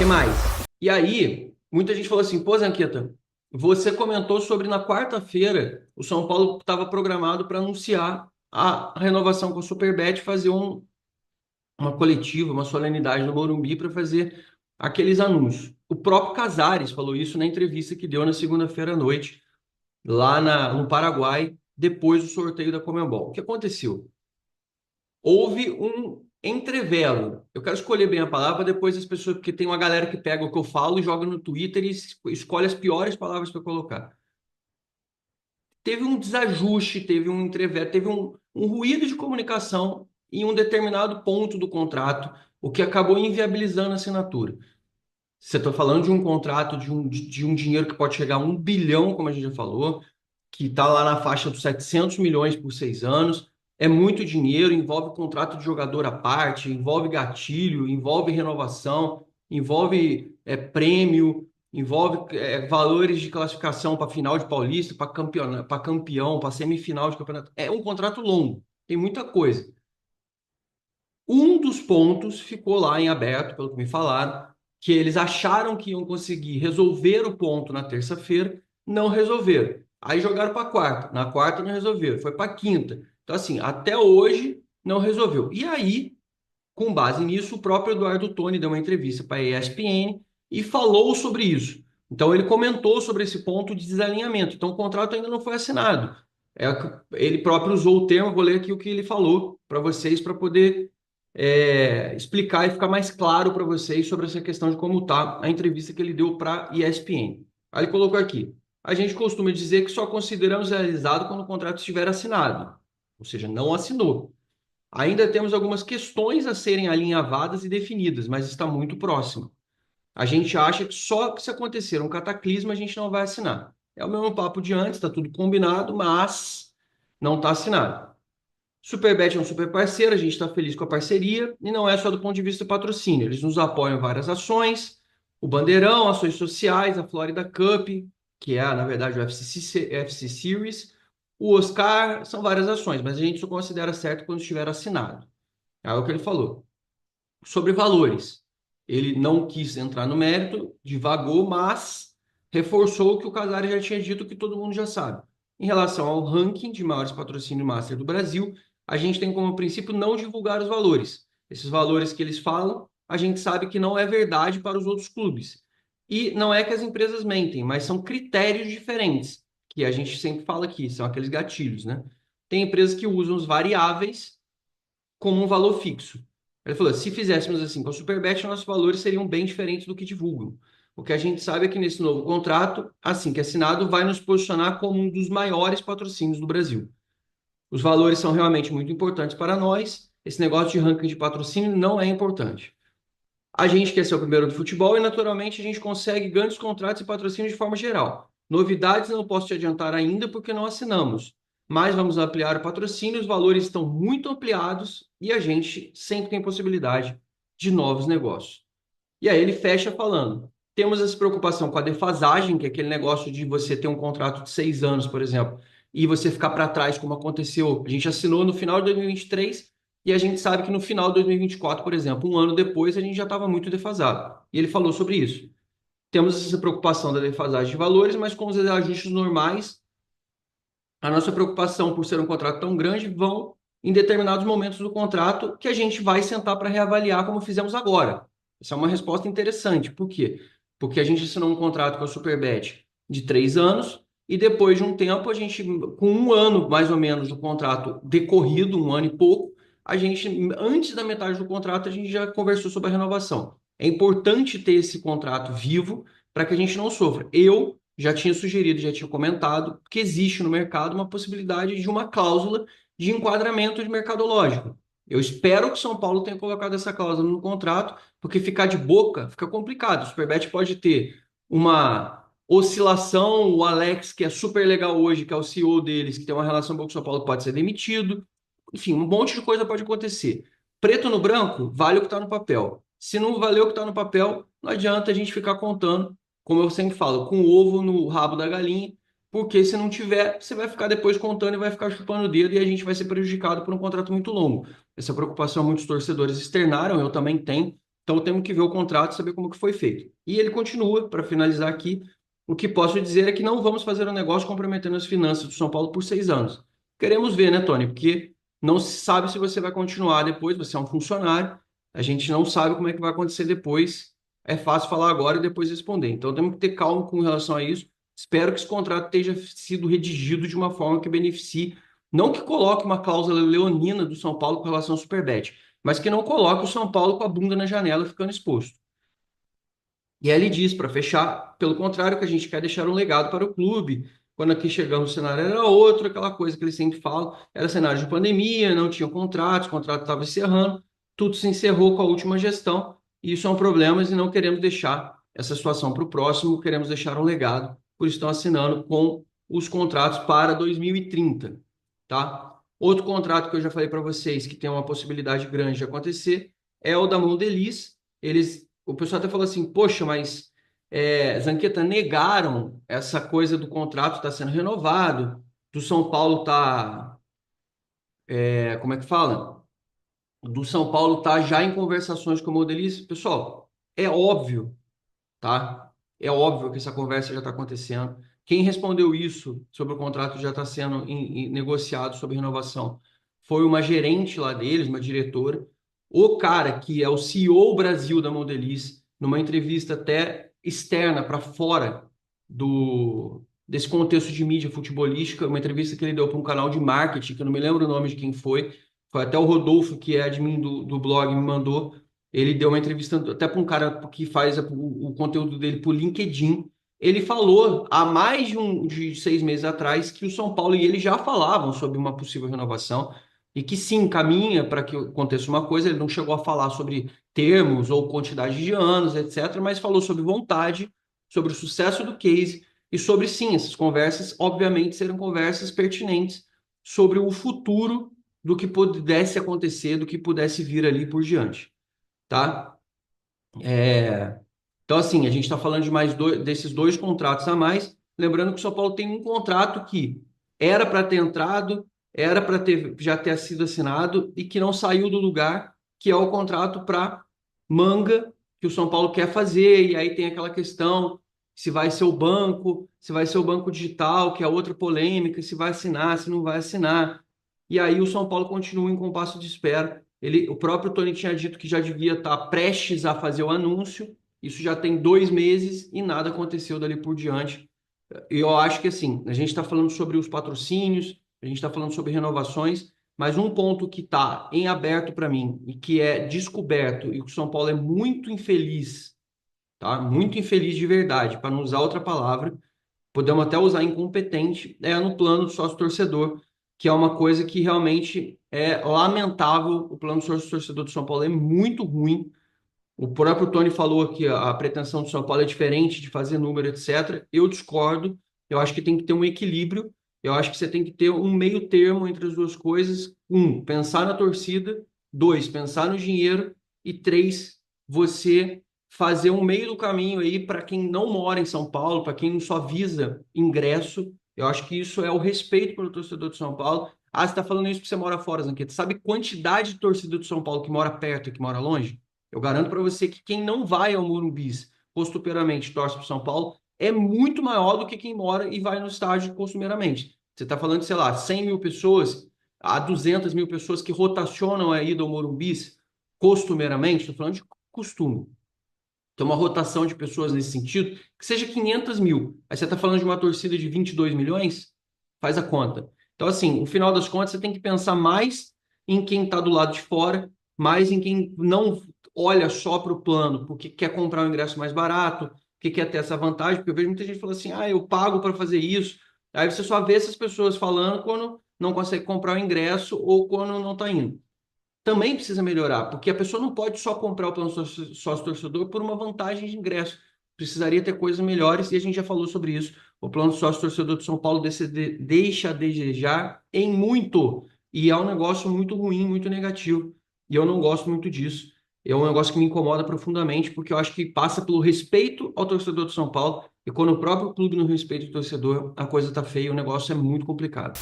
que mais? E aí, muita gente falou assim, pô, Zanqueta, você comentou sobre na quarta-feira o São Paulo estava programado para anunciar a renovação com a Superbet, fazer uma coletiva, uma solenidade no Morumbi para fazer aqueles anúncios. O próprio Casares falou isso na entrevista que deu na segunda-feira à noite, lá no Paraguai, depois do sorteio da Conmebol. O que aconteceu? Houve um entrevero. Eu quero escolher bem a palavra depois das pessoas, porque tem uma galera que pega o que eu falo e joga no Twitter e escolhe as piores palavras para colocar. Teve um desajuste, teve um entrevero, teve um ruído de comunicação em um determinado ponto do contrato, o que acabou inviabilizando a assinatura. Você está falando de um contrato de um dinheiro que pode chegar a 1 bilhão, como a gente já falou, que está lá na faixa dos 700 milhões por 6 anos. É muito dinheiro, envolve contrato de jogador à parte, envolve gatilho, envolve renovação, envolve prêmio, envolve valores de classificação para final de Paulista, para campeão, para semifinal de campeonato. É um contrato longo, tem muita coisa. Um dos pontos ficou lá em aberto, pelo que me falaram, que eles acharam que iam conseguir resolver o ponto na terça-feira, não resolveram. Aí jogaram para quarta, na quarta não resolveram, foi para quinta. Então, assim, até hoje não resolveu. E aí, com base nisso, o próprio Eduardo Toni deu uma entrevista para a ESPN e falou sobre isso. Então, ele comentou sobre esse ponto de desalinhamento. Então, o contrato ainda não foi assinado. É, ele próprio usou o termo, vou ler aqui o que ele falou para vocês, para poder explicar e ficar mais claro para vocês sobre essa questão de como está a entrevista que ele deu para a ESPN. Aí ele colocou aqui: a gente costuma dizer que só consideramos realizado quando o contrato estiver assinado, ou seja, não assinou. Ainda temos algumas questões a serem alinhavadas e definidas, mas está muito próximo. A gente acha que só que se acontecer um cataclisma a gente não vai assinar. É o mesmo papo de antes, está tudo combinado, mas não está assinado. Superbet é um super parceiro, a gente está feliz com a parceria e não é só do ponto de vista do patrocínio. Eles nos apoiam em várias ações, o Bandeirão, ações sociais, a Florida Cup, que é, na verdade, o FC Series, o Oscar, são várias ações, mas a gente só considera certo quando estiver assinado. É o que ele falou. Sobre valores, ele não quis entrar no mérito, divagou, mas reforçou o que o Casares já tinha dito, que todo mundo já sabe. Em relação ao ranking de maiores patrocínios master do Brasil, a gente tem como princípio não divulgar os valores. Esses valores que eles falam, a gente sabe que não é verdade para os outros clubes. E não é que as empresas mentem, mas são critérios diferentes, que a gente sempre fala aqui, são aqueles gatilhos, né? Tem empresas que usam os variáveis como um valor fixo. Ele falou: se fizéssemos assim com a Superbet, nossos valores seriam bem diferentes do que divulgam. O que a gente sabe é que nesse novo contrato, assim que assinado, vai nos posicionar como um dos maiores patrocínios do Brasil. Os valores são realmente muito importantes para nós. Esse negócio de ranking de patrocínio não é importante. A gente quer ser o primeiro do futebol e, naturalmente, a gente consegue grandes contratos e patrocínios de forma geral. Novidades não posso te adiantar ainda porque não assinamos, mas vamos ampliar o patrocínio, os valores estão muito ampliados e a gente sempre tem possibilidade de novos negócios. E aí ele fecha falando: temos essa preocupação com a defasagem, que é aquele negócio de você ter um contrato de 6 anos, por exemplo, e você ficar para trás, como aconteceu. A gente assinou no final de 2023 e a gente sabe que no final de 2024, por exemplo, um ano depois, a gente já estava muito defasado. E ele falou sobre isso. Temos essa preocupação da defasagem de valores, mas com os ajustes normais, a nossa preocupação por ser um contrato tão grande vão em determinados momentos do contrato que a gente vai sentar para reavaliar como fizemos agora. Essa é uma resposta interessante. Por quê? Porque a gente assinou um contrato com a Superbet de 3 anos e depois de um tempo, a gente, com um ano mais ou menos do contrato decorrido, um ano e pouco, a gente, antes da metade do contrato, a gente já conversou sobre a renovação. É importante ter esse contrato vivo para que a gente não sofra. Eu já tinha sugerido, já tinha comentado que existe no mercado uma possibilidade de uma cláusula de enquadramento de mercadológico. Eu espero que São Paulo tenha colocado essa cláusula no contrato, porque ficar de boca fica complicado. O Superbet pode ter uma oscilação, o Alex, que é super legal hoje, que é o CEO deles, que tem uma relação boa com o São Paulo, pode ser demitido. Enfim, um monte de coisa pode acontecer. Preto no branco, vale o que está no papel. Se não valeu o que está no papel, não adianta a gente ficar contando, como eu sempre falo, com o ovo no rabo da galinha, porque se não tiver, você vai ficar depois contando e vai ficar chupando o dedo e a gente vai ser prejudicado por um contrato muito longo. Essa preocupação muitos torcedores externaram, eu também tenho. Então temos que ver o contrato e saber como que foi feito. E ele continua, para finalizar aqui, o que posso dizer é que não vamos fazer um negócio comprometendo as finanças do São Paulo por 6 anos. Queremos ver, né, Tony? Porque não se sabe se você vai continuar depois, você é um funcionário, a gente não sabe como é que vai acontecer depois. É fácil falar agora e depois responder. Então temos que ter calma com relação a isso. Espero que esse contrato tenha sido redigido de uma forma que beneficie, não que coloque uma cláusula leonina do São Paulo com relação ao Superbet, mas que não coloque o São Paulo com a bunda na janela ficando exposto. E aí ele diz, para fechar, pelo contrário, que a gente quer deixar um legado para o clube. Quando aqui chegamos, o cenário era outro, aquela coisa que eles sempre falam, era cenário de pandemia, não tinha contratos, o contrato estava encerrando, tudo se encerrou com a última gestão, e isso é um problema e não queremos deixar essa situação para o próximo, queremos deixar um legado, por isso estão assinando com os contratos para 2030, tá? Outro contrato que eu já falei para vocês, que tem uma possibilidade grande de acontecer, é o da Mondelez. O pessoal até falou assim, poxa, mas Zanqueta, negaram essa coisa do contrato estar sendo renovado, do São Paulo tá, como é que fala? Do São Paulo tá já em conversações com o Modeliz. Pessoal, é óbvio, tá? É óbvio que essa conversa já está acontecendo. Quem respondeu isso sobre o contrato já está sendo negociado sobre renovação foi uma gerente lá deles, uma diretora. O cara que é o CEO Brasil da Modeliz, numa entrevista até externa para fora desse contexto de mídia futebolística, uma entrevista que ele deu para um canal de marketing, que eu não me lembro o nome de quem foi até o Rodolfo, que é admin do blog, me mandou. Ele deu uma entrevista até para um cara que faz o conteúdo dele por LinkedIn. Ele falou há mais de 6 meses atrás que o São Paulo e ele já falavam sobre uma possível renovação e que sim, caminha para que aconteça uma coisa. Ele não chegou a falar sobre termos ou quantidade de anos, etc., mas falou sobre vontade, sobre o sucesso do case e sobre sim, essas conversas, obviamente, serão conversas pertinentes sobre o futuro do que pudesse acontecer, do que pudesse vir ali por diante, tá? Então, assim, a gente está falando de desses dois contratos a mais. Lembrando que o São Paulo tem um contrato que era para ter entrado, era para já ter sido assinado e que não saiu do lugar, que é o contrato para Manga, que o São Paulo quer fazer. E aí tem aquela questão se vai ser o banco, se vai ser o banco digital, que é outra polêmica, se vai assinar, se não vai assinar. E aí o São Paulo continua em compasso de espera. O próprio Tony tinha dito que já devia estar prestes a fazer o anúncio. Isso já tem 2 meses e nada aconteceu dali por diante. E eu acho que assim, a gente está falando sobre os patrocínios, a gente está falando sobre renovações, mas um ponto que está em aberto para mim e que é descoberto e que o São Paulo é muito infeliz, tá? Muito infeliz de verdade, para não usar outra palavra, podemos até usar incompetente, é no plano do sócio-torcedor, que é uma coisa que realmente é lamentável. O plano do sócio-torcedor do São Paulo é muito ruim. O próprio Tony falou que a pretensão do São Paulo é diferente de fazer número, etc. Eu discordo. Eu acho que tem que ter um equilíbrio. Eu acho que você tem que ter um meio termo entre as duas coisas. Um, pensar na torcida. Dois, pensar no dinheiro. E três, você fazer um meio do caminho aí para quem não mora em São Paulo, para quem só visa ingresso. Eu acho que isso é o respeito pelo torcedor de São Paulo. Ah, você está falando isso porque você mora fora, Zanqueta. Sabe quantidade de torcedor de São Paulo que mora perto e que mora longe? Eu garanto para você que quem não vai ao Morumbi costumeiramente torce para o São Paulo é muito maior do que quem mora e vai no estádio costumeiramente. Você está falando de, sei lá, 100 mil pessoas a 200 mil pessoas que rotacionam a ida ao Morumbi costumeiramente, estou falando de costume. Tem uma rotação de pessoas nesse sentido, que seja 500 mil. Aí você está falando de uma torcida de 22 milhões? Faz a conta. Então, assim, no final das contas, você tem que pensar mais em quem está do lado de fora, mais em quem não olha só para o plano, porque quer comprar um ingresso mais barato, porque quer ter essa vantagem, porque eu vejo muita gente falando assim, ah, eu pago para fazer isso. Aí você só vê essas pessoas falando quando não consegue comprar o ingresso ou quando não está indo também precisa melhorar, porque a pessoa não pode só comprar o plano sócio-torcedor por uma vantagem de ingresso. Precisaria ter coisas melhores e a gente já falou sobre isso. O plano sócio-torcedor de São Paulo deixa a desejar em muito e é um negócio muito ruim, muito negativo. E eu não gosto muito disso. É um negócio que me incomoda profundamente, porque eu acho que passa pelo respeito ao torcedor de São Paulo e quando o próprio clube não respeita o torcedor, a coisa tá feia, o negócio é muito complicado.